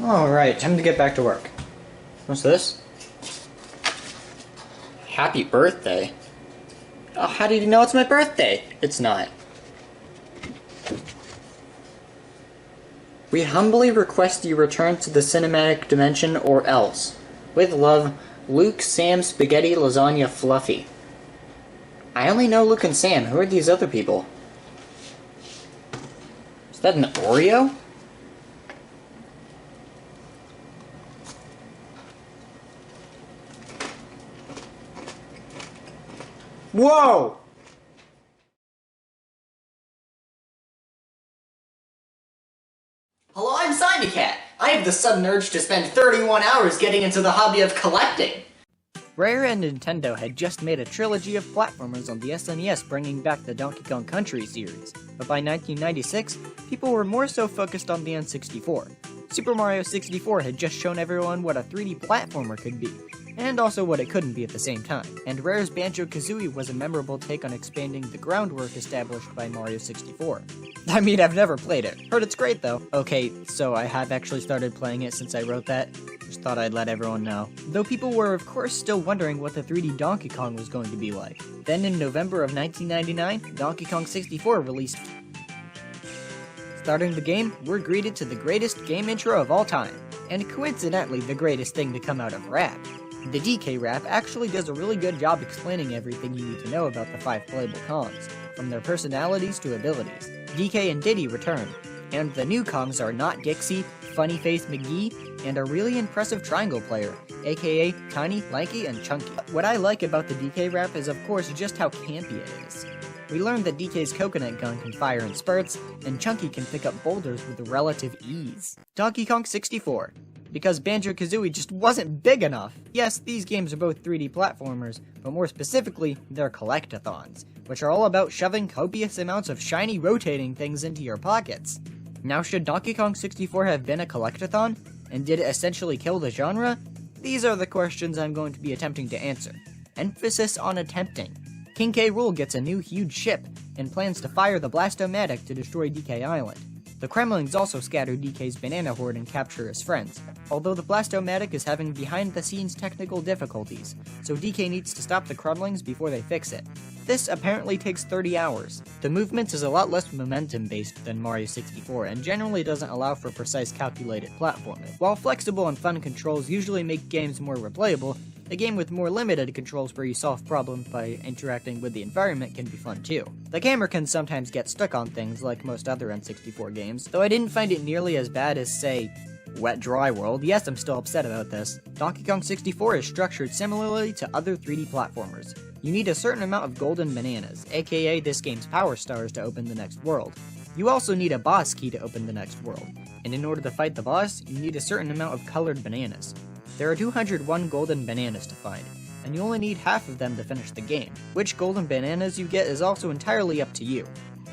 Alright, time to get back to work. What's this? Happy birthday? Oh, how did you know it's my birthday? It's not. We humbly request you return to the cinematic dimension or else. With love, Luke, Sam, Spaghetti, Lasagna, Fluffy. I only know Luke and Sam. Who are these other people? Is that an Oreo? Whoa! Hello, I'm Siamecat. I have the sudden urge to spend 31 hours getting into the hobby of collecting. Rare and Nintendo had just made a trilogy of platformers on the SNES, bringing back the Donkey Kong Country series, but by 1996, people were more so focused on the N64. Super Mario 64 had just shown everyone what a 3D platformer could be, and also what it couldn't be at the same time, and Rare's Banjo-Kazooie was a memorable take on expanding the groundwork established by Mario 64. I mean, I've never played it. Heard it's great, though. Okay, so I have actually started playing it since I wrote that. Just thought I'd let everyone know. Though people were, of course, still wondering what the 3D Donkey Kong was going to be like. Then in November of 1999, Donkey Kong 64 released. Starting the game, we're greeted to the greatest game intro of all time, and coincidentally the greatest thing to come out of rap. The DK rap actually does a really good job explaining everything you need to know about the 5 playable Kongs, from their personalities to abilities. DK and Diddy return, and the new Kongs are Not Dixie, Funny Face McGee, and a really impressive triangle player, aka Tiny, Lanky, and Chunky. What I like about the DK rap is of course just how campy it is. We learned that DK's coconut gun can fire in spurts, and Chunky can pick up boulders with relative ease. Donkey Kong 64. Because Banjo-Kazooie just wasn't big enough. Yes, these games are both 3D platformers, but more specifically, they're collectathons, which are all about shoving copious amounts of shiny rotating things into your pockets. Now, should Donkey Kong 64 have been a collectathon? And did it essentially kill the genre? These are the questions I'm going to be attempting to answer. Emphasis on attempting. King K. Rool gets a new huge ship, and plans to fire the Blastomatic to destroy DK Island. The Kremlings also scatter DK's banana horde and capture his friends, although the Blastomatic is having behind-the-scenes technical difficulties, so DK needs to stop the Kremlings before they fix it. This apparently takes 30 hours. The movement is a lot less momentum-based than Mario 64 and generally doesn't allow for precise calculated platforming. While flexible and fun controls usually make games more replayable, a game with more limited controls where you solve problems by interacting with the environment can be fun too. The camera can sometimes get stuck on things like most other N64 games, though I didn't find it nearly as bad as, say, Wet Dry World. Yes, I'm still upset about this. Donkey Kong 64 is structured similarly to other 3D platformers. You need a certain amount of golden bananas, aka this game's power stars, to open the next world. You also need a boss key to open the next world, and in order to fight the boss, you need a certain amount of colored bananas. There are 201 golden bananas to find, and you only need half of them to finish the game. Which golden bananas you get is also entirely up to you.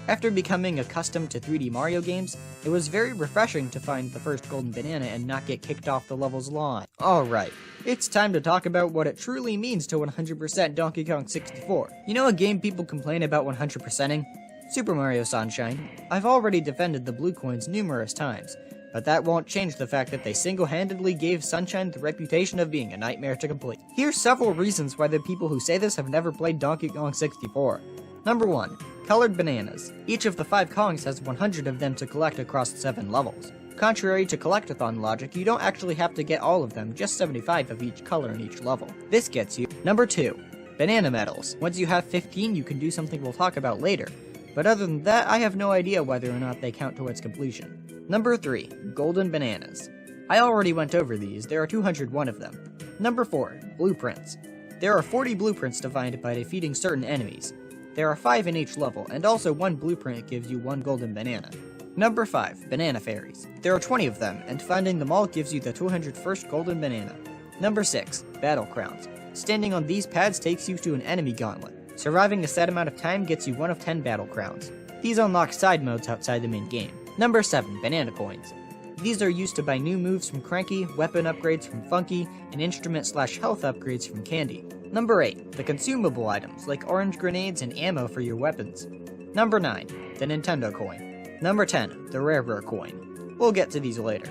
After becoming accustomed to 3D Mario games, it was very refreshing to find the first golden banana and not get kicked off the level's lawn. Alright, it's time to talk about what it truly means to 100% Donkey Kong 64. You know a game people complain about 100%ing? Super Mario Sunshine. I've already defended the blue coins numerous times, but that won't change the fact that they single-handedly gave Sunshine the reputation of being a nightmare to complete. Here's several reasons why the people who say this have never played Donkey Kong 64. Number 1. Colored bananas. Each of the 5 Kongs has 100 of them to collect across 7 levels. Contrary to collectathon logic, you don't actually have to get all of them, just 75 of each color in each level. This gets you. Number 2. Banana medals. Once you have 15, you can do something we'll talk about later. But other than that, I have no idea whether or not they count towards completion. Number 3. Golden bananas. I already went over these, there are 201 of them. Number 4. Blueprints. There are 40 blueprints to find by defeating certain enemies. There are 5 in each level, and also one blueprint gives you 1 golden banana. Number 5. Banana fairies. There are 20 of them, and finding them all gives you the 201st golden banana. Number 6. Battle crowns. Standing on these pads takes you to an enemy gauntlet. Surviving a set amount of time gets you 1 of 10 battle crowns. These unlock side modes outside the main game. Number 7. Banana coins. These are used to buy new moves from Cranky, weapon upgrades from Funky, and instrument/health upgrades from Candy. Number 8. The consumable items, like orange grenades and ammo for your weapons. Number 9. The Nintendo coin. Number 10. The Rare coin. We'll get to these later.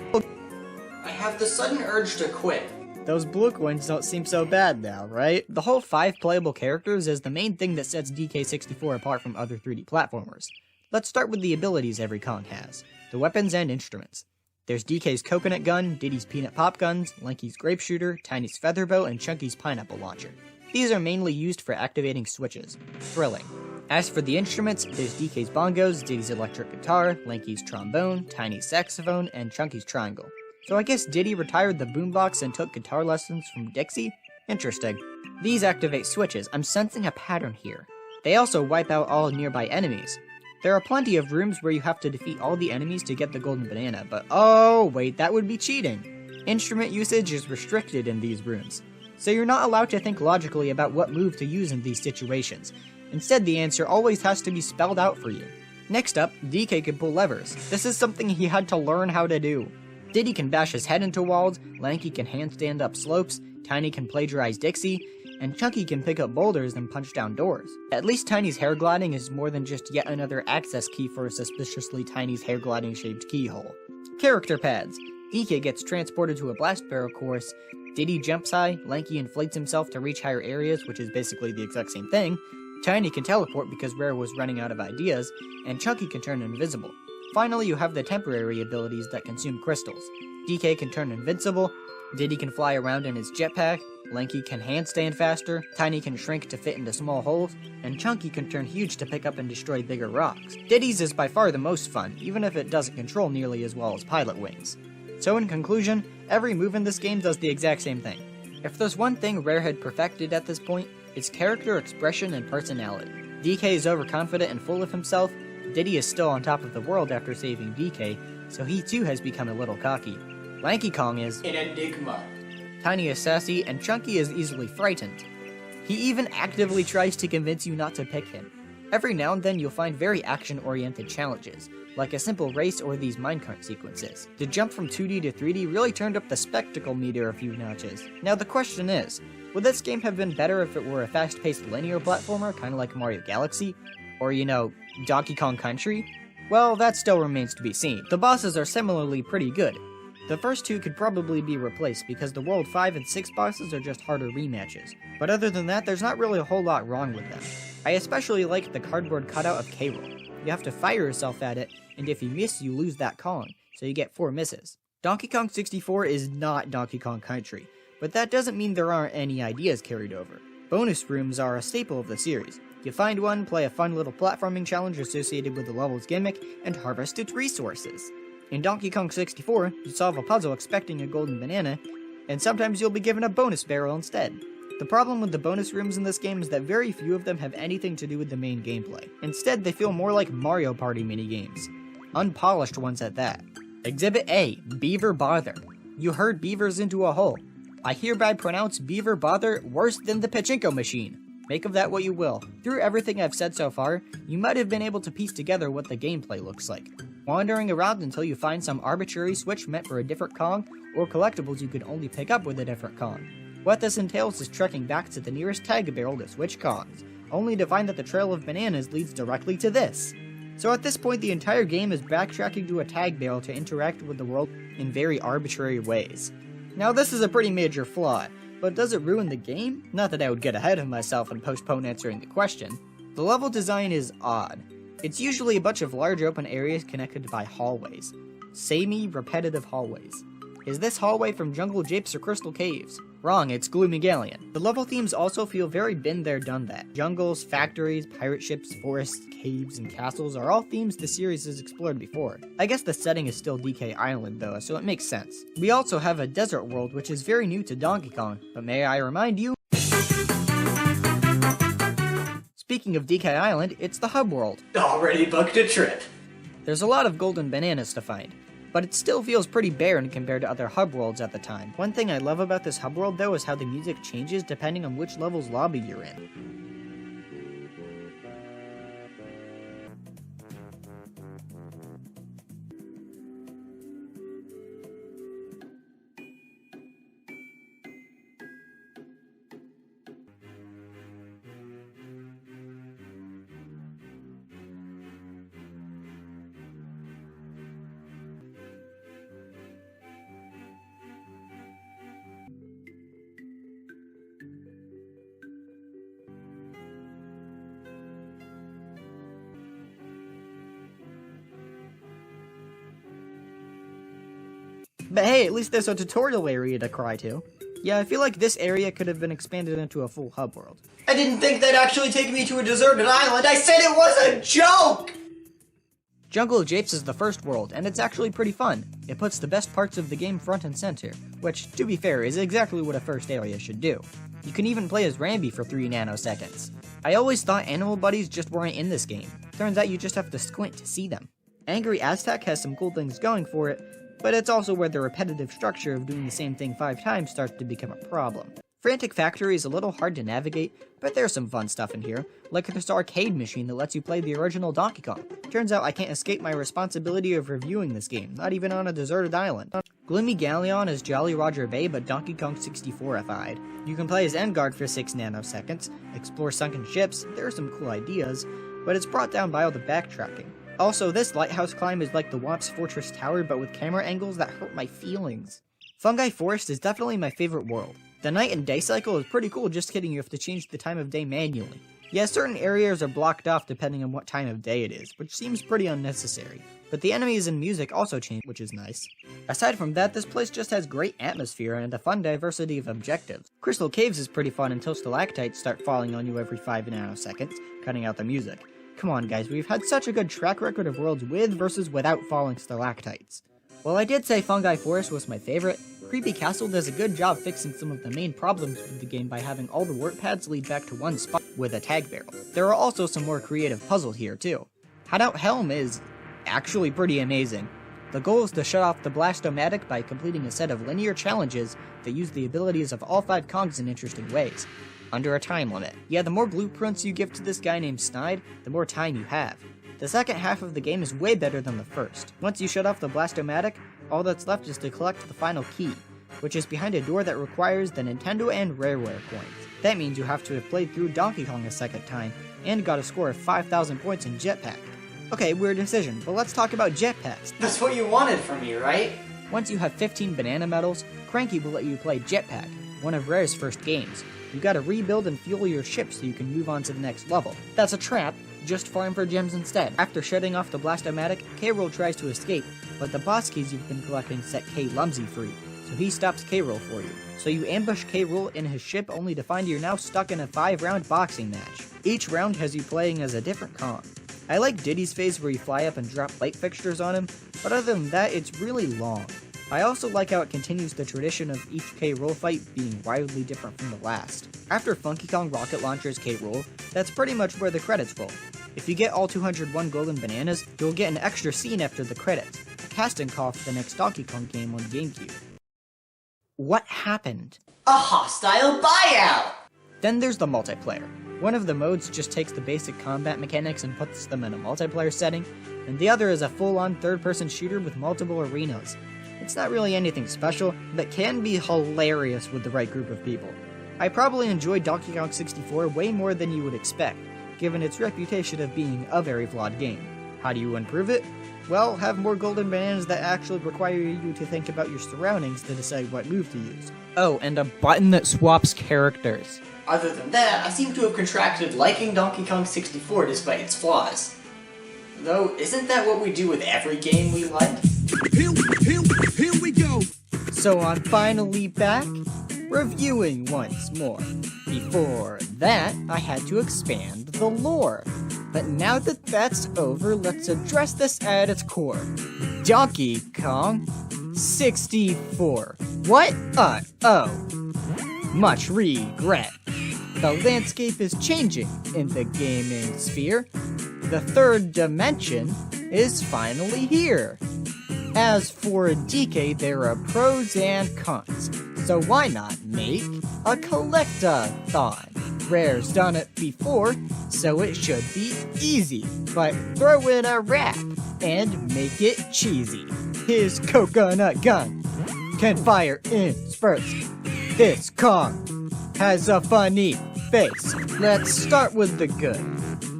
I have the sudden urge to quit. Those blue coins don't seem so bad now, right? The whole 5 playable characters is the main thing that sets DK64 apart from other 3D platformers. Let's start with the abilities every Kong has, the weapons and instruments. There's DK's coconut gun, Diddy's peanut pop guns, Lanky's grape shooter, Tiny's feather bow, and Chunky's pineapple launcher. These are mainly used for activating switches. Thrilling. As for the instruments, there's DK's bongos, Diddy's electric guitar, Lanky's trombone, Tiny's saxophone, and Chunky's triangle. So I guess Diddy retired the boombox and took guitar lessons from Dixie? Interesting. These activate switches. I'm sensing a pattern here. They also wipe out all nearby enemies. There are plenty of rooms where you have to defeat all the enemies to get the golden banana, but oh wait, that would be cheating. Instrument usage is restricted in these rooms, so you're not allowed to think logically about what move to use in these situations. Instead, the answer always has to be spelled out for you. Next up, DK can pull levers. This is something he had to learn how to do. Diddy can bash his head into walls, Lanky can handstand up slopes, Tiny can plagiarize Dixie, and Chunky can pick up boulders and punch down doors. At least Tiny's hair gliding is more than just yet another access key for a suspiciously Tiny's hair gliding shaped keyhole. Character pads. DK gets transported to a blast barrel course, Diddy jumps high, Lanky inflates himself to reach higher areas, which is basically the exact same thing, Tiny can teleport because Rare was running out of ideas, and Chunky can turn invisible. Finally, you have the temporary abilities that consume crystals. DK can turn invincible, Diddy can fly around in his jetpack, Lanky can handstand faster, Tiny can shrink to fit into small holes, and Chunky can turn huge to pick up and destroy bigger rocks. Diddy's is by far the most fun, even if it doesn't control nearly as well as Pilot Wings. So in conclusion, every move in this game does the exact same thing. If there's one thing Rare had perfected at this point, it's character expression and personality. DK is overconfident and full of himself, Diddy is still on top of the world after saving DK, so he too has become a little cocky. Lanky Kong is an enigma. Tiny is sassy, and Chunky is easily frightened. He even actively tries to convince you not to pick him. Every now and then you'll find very action-oriented challenges, like a simple race or these minecart sequences. The jump from 2D to 3D really turned up the spectacle meter a few notches. Now the question is, would this game have been better if it were a fast-paced linear platformer, kinda like Mario Galaxy? Or, Donkey Kong Country? Well, that still remains to be seen. The bosses are similarly pretty good. The first 2 could probably be replaced because the World 5 and 6 bosses are just harder rematches. But other than that, there's not really a whole lot wrong with them. I especially like the cardboard cutout of K-Rool. You have to fire yourself at it, and if you miss, you lose that Kong, so you get 4 misses. Donkey Kong 64 is not Donkey Kong Country, but that doesn't mean there aren't any ideas carried over. Bonus rooms are a staple of the series. You find one, play a fun little platforming challenge associated with the level's gimmick, and harvest its resources. In Donkey Kong 64, you solve a puzzle expecting a golden banana, and sometimes you'll be given a bonus barrel instead. The problem with the bonus rooms in this game is that very few of them have anything to do with the main gameplay. Instead, they feel more like Mario Party minigames. Unpolished ones at that. Exhibit A, Beaver Bother. You herd beavers into a hole. I hereby pronounce Beaver Bother worse than the pachinko machine. Make of that what you will. Through everything I've said so far, you might have been able to piece together what the gameplay looks like. Wandering around until you find some arbitrary switch meant for a different Kong, or collectibles you could only pick up with a different Kong. What this entails is trekking back to the nearest tag barrel to switch Kongs, only to find that the trail of bananas leads directly to this. So at this point, the entire game is backtracking to a tag barrel to interact with the world in very arbitrary ways. Now this is a pretty major flaw, but does it ruin the game? Not that I would get ahead of myself and postpone answering the question. The level design is odd. It's usually a bunch of large open areas connected by hallways. Semi-repetitive hallways. Is this hallway from Jungle Japes or Crystal Caves? Wrong, it's Gloomy Galleon. The level themes also feel very been there, done that. Jungles, factories, pirate ships, forests, caves, and castles are all themes the series has explored before. I guess the setting is still DK Island though, so it makes sense. We also have a desert world which is very new to Donkey Kong, but may I remind you... Speaking of DK Island, it's the hub world. Already booked a trip. There's a lot of golden bananas to find, but it still feels pretty barren compared to other hub worlds at the time. One thing I love about this hub world though is how the music changes depending on which level's lobby you're in. But hey, at least there's a tutorial area to cry to. Yeah, I feel like this area could have been expanded into a full hub world. I didn't think they'd actually take me to a deserted island. I said it was a joke! Jungle of Japes is the first world, and it's actually pretty fun. It puts the best parts of the game front and center, which, to be fair, is exactly what a first area should do. You can even play as Rambi for 3 nanoseconds. I always thought animal buddies just weren't in this game. Turns out you just have to squint to see them. Angry Aztec has some cool things going for it, but it's also where the repetitive structure of doing the same thing 5 times starts to become a problem. Frantic Factory is a little hard to navigate, but there's some fun stuff in here, like this arcade machine that lets you play the original Donkey Kong. Turns out I can't escape my responsibility of reviewing this game, not even on a deserted island. Gloomy Galleon is Jolly Roger Bay, but Donkey Kong 64ified. You can play as Enguarde for 6 nanoseconds, explore sunken ships, there are some cool ideas, but it's brought down by all the backtracking. Also, this lighthouse climb is like the Womp's Fortress Tower, but with camera angles that hurt my feelings. Fungi Forest is definitely my favorite world. The night and day cycle is pretty cool, just kidding, you have to change the time of day manually. Yeah, certain areas are blocked off depending on what time of day it is, which seems pretty unnecessary. But the enemies and music also change, which is nice. Aside from that, this place just has great atmosphere and a fun diversity of objectives. Crystal Caves is pretty fun until stalactites start falling on you every 5 nanoseconds, cutting out the music. Come on guys, we've had such a good track record of worlds with versus without falling stalactites. While I did say Fungi Forest was my favorite, Creepy Castle does a good job fixing some of the main problems with the game by having all the warp pads lead back to one spot with a tag barrel. There are also some more creative puzzles here too. Hideout Helm is actually pretty amazing. The goal is to shut off the Blast-O-Matic by completing a set of linear challenges that use the abilities of all 5 Kongs in interesting ways, under a time limit. Yeah, the more blueprints you give to this guy named Snide, the more time you have. The second half of the game is way better than the first. Once you shut off the Blast-O-Matic, all that's left is to collect the final key, which is behind a door that requires the Nintendo and Rareware coins. That means you have to have played through Donkey Kong a second time, and got a score of 5,000 points in Jetpack. Okay, weird decision, but let's talk about jetpacks. That's what you wanted from me, right? Once you have 15 banana medals, Cranky will let you play Jetpack, one of Rare's first games. You gotta rebuild and fuel your ship so you can move on to the next level. That's a trap, just farm for gems instead. After shutting off the Blast-O-Matic, K-Rool tries to escape, but the boss keys you've been collecting set K-Lumsy free, so he stops K-Rool for you. So you ambush K-Rool in his ship only to find you're now stuck in a 5-round boxing match. Each round has you playing as a different Kong. I like Diddy's phase where you fly up and drop light fixtures on him, but other than that, it's really long. I also like how it continues the tradition of each K-Rool fight being wildly different from the last. After Funky Kong Rocket Launcher's K-Rool, that's pretty much where the credits roll. If you get all 201 golden bananas, you'll get an extra scene after the credits, a casting call for the next Donkey Kong game on GameCube. What happened? A hostile buyout! Then there's the multiplayer. One of the modes just takes the basic combat mechanics and puts them in a multiplayer setting, and the other is a full-on third-person shooter with multiple arenas. It's not really anything special, but can be hilarious with the right group of people. I probably enjoyed Donkey Kong 64 way more than you would expect, given its reputation of being a very flawed game. How do you improve it? Well, have more golden bananas that actually require you to think about your surroundings to decide what move to use. Oh, and a button that swaps characters. Other than that, I seem to have contracted liking Donkey Kong 64 despite its flaws. Though, isn't that what we do with every game we like? Here we go! So I'm finally back, reviewing once more. Before that, I had to expand the lore. But now that that's over, let's address this at its core. Donkey Kong 64. What? Oh. Much regret. The landscape is changing in the gaming sphere. The third dimension is finally here. As for DK, there are pros and cons, so why not make a collect-a-thon? Rare's done it before, so it should be easy, but throw in a rap and make it cheesy. His coconut gun can fire in spurts. This Kong has a funny face. Let's start with the good.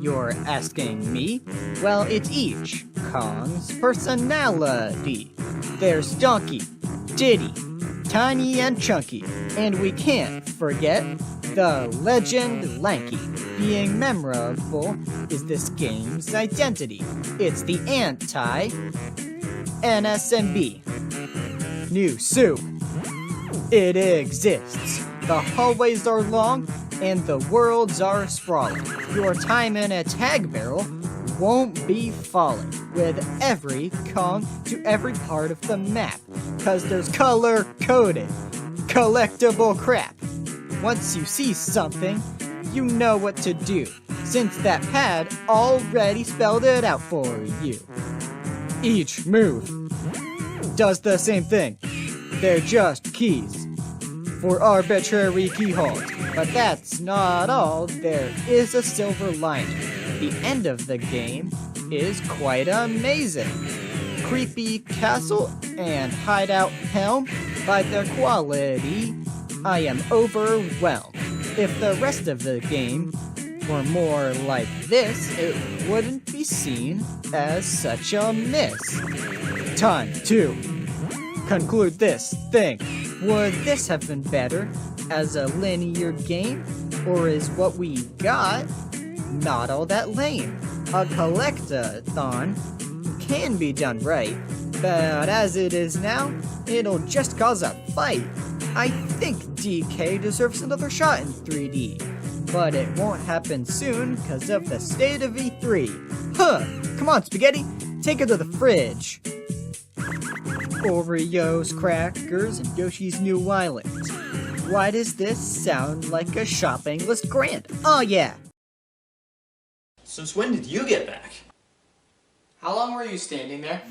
You're asking me? Well, it's each Kong's personality. There's Donkey, Diddy, Tiny and Chunky, and we can't forget the legend Lanky. Being memorable is this game's identity. It's the anti-NSMB. new soup. It exists. The hallways are long, and the worlds are sprawling. Your time in a tag barrel won't be falling with every Kong to every part of the map, 'cause there's color-coded, collectible crap. Once you see something, you know what to do, since that pad already spelled it out for you. Each move does the same thing. They're just keys for arbitrary keyholes. But that's not all. There is a silver lining. The end of the game is quite amazing. Creepy castle and hideout helm, by their quality, I am overwhelmed. If the rest of the game were more like this, it wouldn't be seen as such a miss. Time to conclude this thing. Would this have been better as a linear game, or is what we got not all that lame? A collectathon can be done right, but as it is now, it'll just cause a fight. I think DK deserves another shot in 3D, but it won't happen soon because of the state of E3. Huh, come on Spaghetti, take it to the fridge. Oreos, crackers, and Yoshi's new island. Why does this sound like a shopping list grant? Oh yeah! Since when did you get back? How long were you standing there?